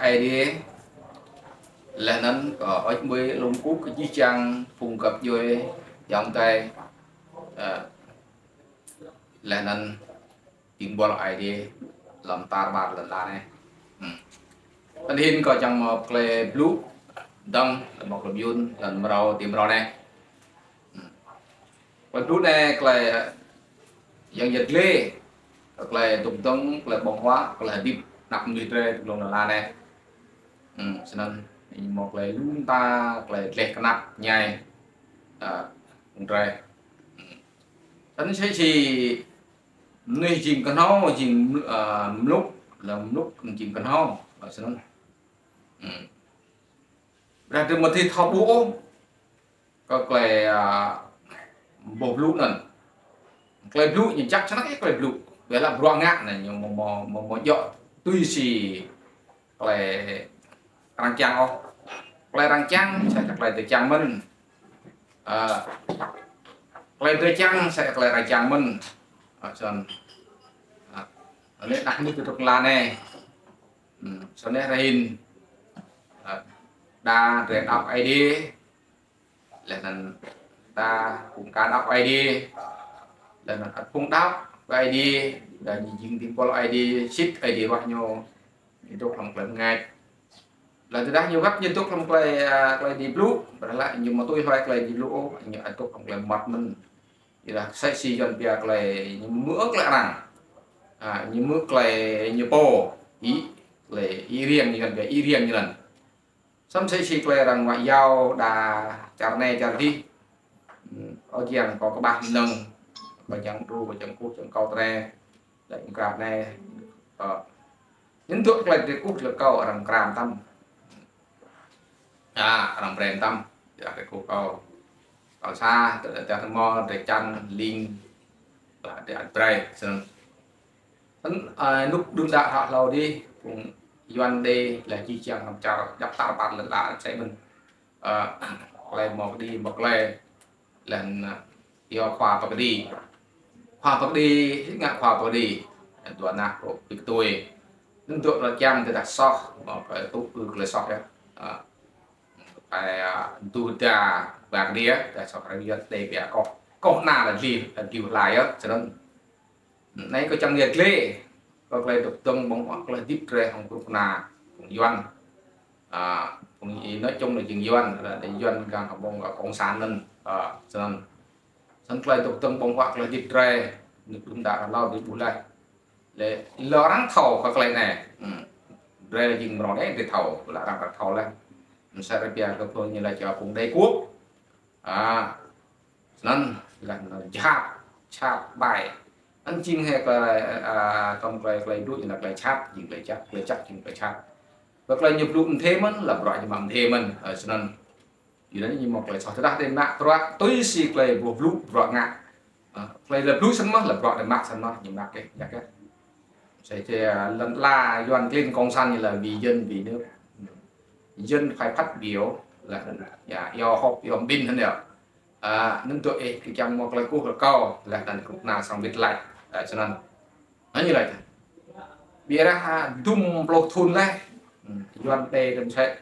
ai đi là nên có ở mới lông cút cái chi chăng phùng cập vô dòng tay là nên tìm bỏ ai đi làm ta bạc là này anh hin có trong một cái blue đâm một cái yun lần đầu tìm rồi này và blue này là dân dịch lê là tụng tông là bóng hóa là điệp nặng người tre luôn là này cho nên một là chúng ta là lẹt nặng nhai tre anh sẽ chỉ nơi chìm cần hao chìm lúc chìm cần hao ở sân ra từ một thì thọ bố có cái bộ lũ này cái lũ nhìn chắc chắn cái lũ về làm roang ngạn này nhưng mà dọ tuy gì cái răng chăng không cái răng chăng sẽ là từ chăng mình cái từ chăng sẽ là răng chăng mình ở sân nên đặt như từ là này sau này là hình đa để đọc ID là thành ta cũng cả đọc ID là nó cũng đọc ID là những tiếng qua ID ship ID bao nhiêu thì tôi không làm ngay là từ đó nhiều gấp như tôi không play đi blue và lại nhưng mà tôi play đi blue nhưng tôi không làm mặt mình thì là sexy cho việc play những mỡ lại rằng những mỡ play như po ý riêng như gần cái ý riêng như lần xong sẽ chỉ là rằng ngoại giao đã chào này chào đi ở giang có các bạn nâng và chẳng ru và chẳng cút chẳng câu tre lệnh grab này những thuốc lệnh để cút được câu ở đằng gram tâm đằng brand tâm là cái cô câu ở xa từ từ mo để chăn linh và để ăn tray xong lúc đương đạo họ lâu đi cùng Doan đây là chi chẳng làm chào đắp tạo bạn là sẽ mình lại một đi một lề lần do khoa tập đi ngã khoa tập đi tuần nào của việc tôi nên tôi là chăm thì đặt sóc một cái tốt cực là sóc đấy cái tu trà vàng đĩa để sóc cái việc để bé có nào là gì là kiểu lại á cho nên này có trong nhiệt lệ có cái tục tông bóng hoặc là tiếp tre không có nào cũng doan cũng nói chung là chừng doan là để doan càng học bông và con sản lên cho nên sân play tục tông bóng hoặc là tiếp tre được chúng ta lo đi bù lại để lo rắn thầu các cái này tre là chừng rồi đấy để thầu là đang đặt thầu lên sẽ ra bia các tôi như là cho cùng đây quốc nên là chạp bài anh chim hay là trong cái đuôi là cái chắp những cái chắc những cái chắp và cái nhập luôn thêm là loại như bằng thêm mình ở sân thì đấy như một cái sọ đá trên mạng tôi xì cái buộc lũ loại ngạ cái là lũ sân mất là loại để mạng sân mất những cái sẽ lần la doan lên con san như là vì dân vì nước dân phải phát biểu là do họp do pin hơn nữa nên tụi cái trong một lời cuộc câu là đàn cục nào xong biết lại cho nên nó như vậy bia ra đun lột thun này doan tê gần sẽ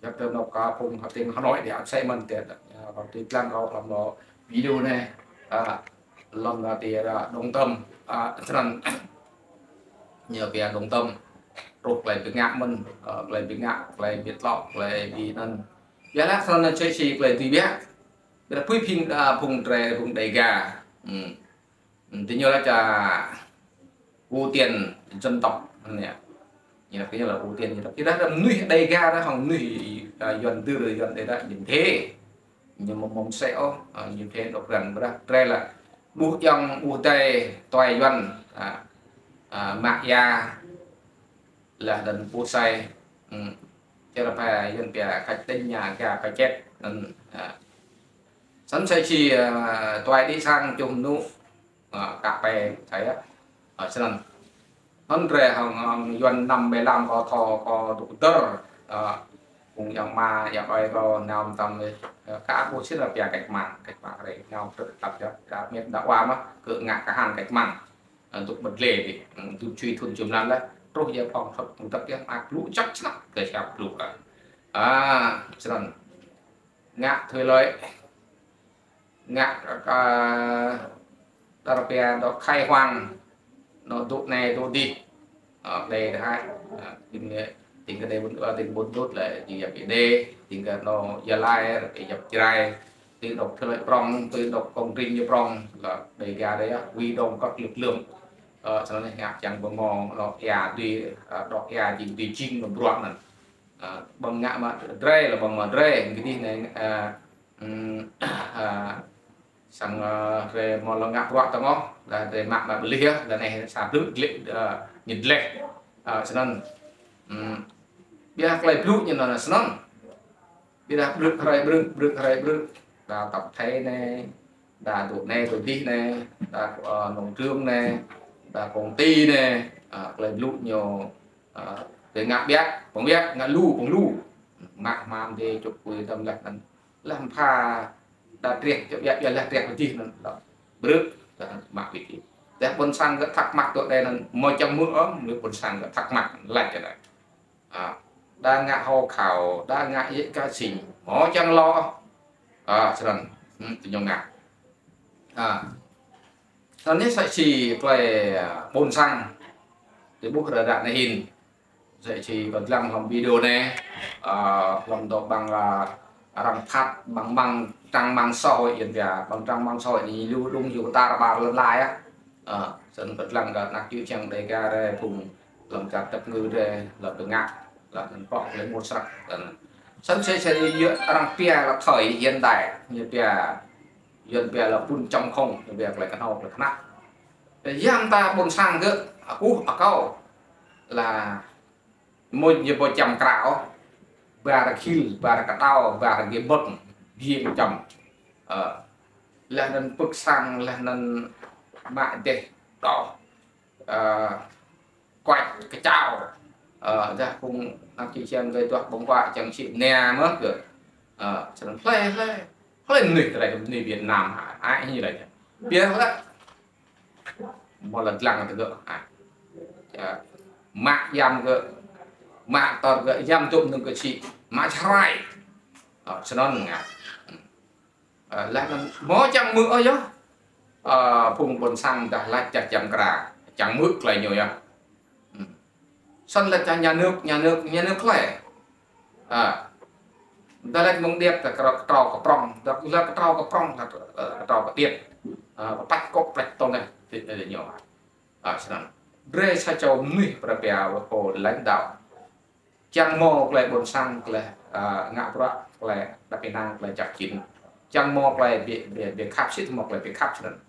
chắc tôi nó có cùng học tiếng họ nói để học xây mình tiền vào tiền plan có làm nó video này làm là tiền đồng tâm cho nên nhờ về đồng tâm rụt lại việc ngạc mình lại việc ngạc lại biết lọc lại vì nên giá lát sau này chơi xì lại tùy biết là quý phim vùng tre vùng đầy gà thì nhớ là cha ưu tiên dân tộc này như là cái như là ưu tiên như là cái đó là nuôi đầy gà đó không nuôi dần từ rồi dần đây là như thế nhưng mà mong xẻo như thế độc gần đó tre là buộc dòng ưu tê toài dần mạc da là đần bố say cho là phải dân bè khách tên nhà gà cái chết sẵn sẽ chỉ toài đi sang chung nụ cà phê thấy ở sân hơn rẻ hồng doanh 55 có thò có đủ tơ cùng dòng ma dòng ai có nào tầm cả bộ xích là bè cách mạng đấy nhau tự tập cho cả miền đã qua mà cự ngạc cả hàng cách mạng tụt bật lề thì tụt truy thuần chùm năm đấy trôi giờ phòng thật cũng tập cái ác lũ chắc chắc để chạp lũ cho nên ngạ thuê lợi ngạ đặc biệt đó khai hoang nó tụ này tụ đi ở đây là hai tính cái đây bốn đốt là chỉ dập cái đê tính cái nó gia lai cái dập trai tính độc thuê lợi prong tính độc công trình như prong là đầy ga đấy quy động các lực lượng cho nên ngạ chẳng có mò nó ea đi đọc ea chỉ đi chinh nó broạn này bằng ngạ mà dre là bằng mà dre cái gì này sang về mò lo ngạ broạn tao ngó là về mạng mà beli là này sản xuất nhiệt lệ cho nên biar lại blue như là snon biar bruk là tập thấy này là tụi này tụi đi này là nông trường này là công ty này lại blue nhiều để ngạ biết ngạ lu mạng mam đi chụp quy tâm lạc làm pha đã triệt cho là triệt cái gì nó bước mặc cái gì để bồn sang cái thắc mắc tụi đây là một trong mưa người bồn sang cái thắc mắc lại cái này đa ngạ ho khảo đa ngạ dễ ca xỉn ngó chẳng lo cho nên từ nhau ngạ nên nhất sẽ chỉ về bồn sang để bút ra đạn này hình sẽ chỉ còn làm video này làm đồ bằng làm thắt bằng trăng bằng soi hiện giờ bằng trăng bằng soi thì lưu đúng dù ta bà lên lại á dân vật làm cả nạc chữ chẳng đầy ra đây cùng làm cả tập ngư đây là được ngạc là mình bọc lên một sắc sẵn sẽ dựa rằng pia là thời hiện đại như pia là phun trong không việc lại cái hộp là nặng để giam ta bồn sang cơ câu là một như bộ chầm cào và là khi và là cả tao và là cái bật ghi chầm là nên bức sang là nên mạng để đỏ quạch cái chào ra cùng làm chị xem về toạc bóng quạ chẳng chị nè mất rồi cho nó lên nịch lại người Việt Nam ai như vậy biết hết một lần lặng từ gỡ mạng giam gỡ mạng toàn gỡ giam tụm đừng cái chị mạng trai cho nó ngạc là mó chẳng mưa chứ phùng bồn xăng đã lại chặt chậm cả chẳng mức lại nhiều nha sân là cho nhà nước khỏe ta lại mong đẹp là trò có prong là trò có prong là trò có điện bắt cốc lệch tôn này thì là nhiều sân rê sa châu mi và bè của lãnh đạo chẳng mò lại bồn xăng là ngạo bọt là đặc biệt năng là chặt chín chẳng mò lại bị khắp xít một lại bị khắp cho nên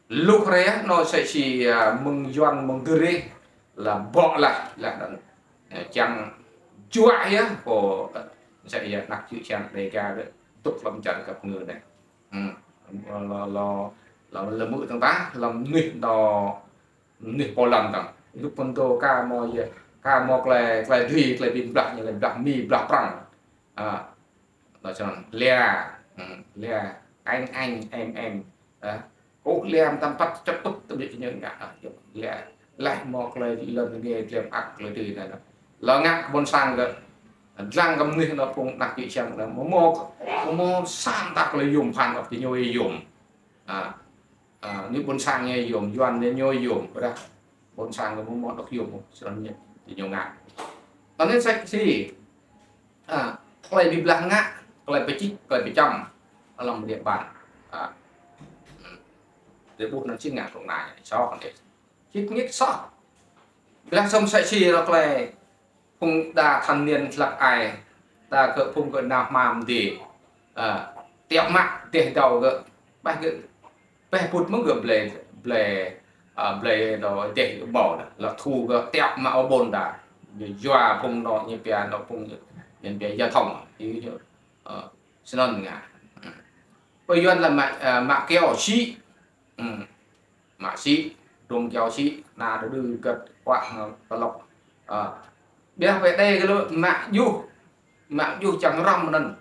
lúc đấy nó sẽ chỉ mừng doan mừng tươi là bỏ lại là chẳng chuỗi á của sẽ nặc chữ chẳng để ra được tục làm trận gặp người này là mũi thằng ta làm nghịch đò nghịch bao lần tầm lúc con tô ca mò lại thủy lại bị bạc như là bạc mì bạc prang đó cho nên anh em cố liam tam phát chấp túc tự bị nhân ngã lại một lời lần nghe liam ác lời từ này là ngã bồn sang rồi răng cầm người nó cũng đặt chữ chẳng là một sang tạc lời dùng phản hoặc thì nhồi dùng như bồn sang nghe dùng doan nên nhồi dùng đó bồn sang là một đọc dùng cho nên thì nhiều ngã còn nên sách gì lời bị lăng ngã lời bị chích lời bị trong lòng địa bàn để bút nó chiếc ngạc của này cho còn để chiếc nhích sót là xong sẽ chi là cái không đa thanh niên lạc ai ta cỡ không cỡ nào màm thì tiệm mạng tiền đầu cỡ ba cái bé bút mất gồm lề đó để bỏ là thu cỡ tiệm mà ở bồn đã dọa không nó như bè nó không như bè giao thông như xin ơn ngà bây giờ là mạng keo chi mạ sĩ đồng kéo sĩ là đưa cật quạng lọc biết về đây cái lối mạng du chẳng rong nên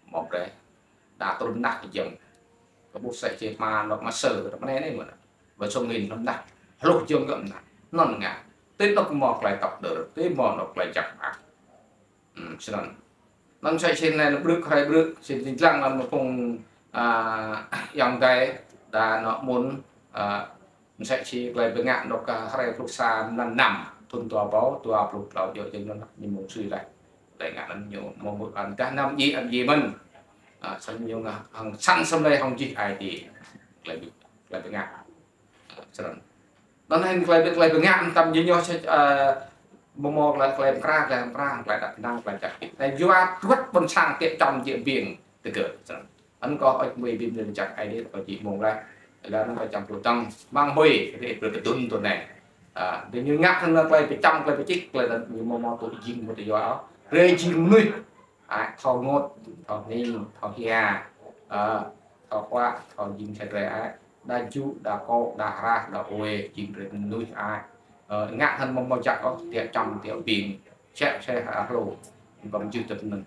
một đấy đã tồn đặt chừng có bút sợi chết mà nó mà sờ nó này này mà và xong nghìn nó đặt lúc chưa gậm là non ngà tết nó cũng mọc lại tập được tết mọc nó lại chặt bạc cho nên nó chạy trên này nó bước hay bước trên chính lăng là một vùng dòng tay đã nó muốn chạy chi lại với ngạn nó cả hai lúc xa nằm thôn tòa báo tòa lục lão giờ trên nó như một suy lại lại ngạn nó nhiều một ăn cả năm gì ăn gì mình xong nhiều là hàng săn xong đây không chỉ ai thì lại với ngạn cho nên nó nên lại với ngạn tầm như nhau sẽ một là lại lại đặt năng lại chặt này doa rất bên sang tiệm trong diện viện từ cỡ anh có ở mười viên được chặt ai đấy có chỉ một đây là nó phải trong tổ tăng mang huy để được tuân tuần này để như ngắt thân lại phải trong lại phải chích lại là như một tổ chim một điều áo rơi chim nuôi thò ngột thò ninh thò kia thò qua thò chim chạy rẽ đa chú đa cô đa ra đa ôi chim rơi nuôi ngắt thân một chặt có tiệm trong tiệm biển chạy xe hạ lô còn chưa tập mình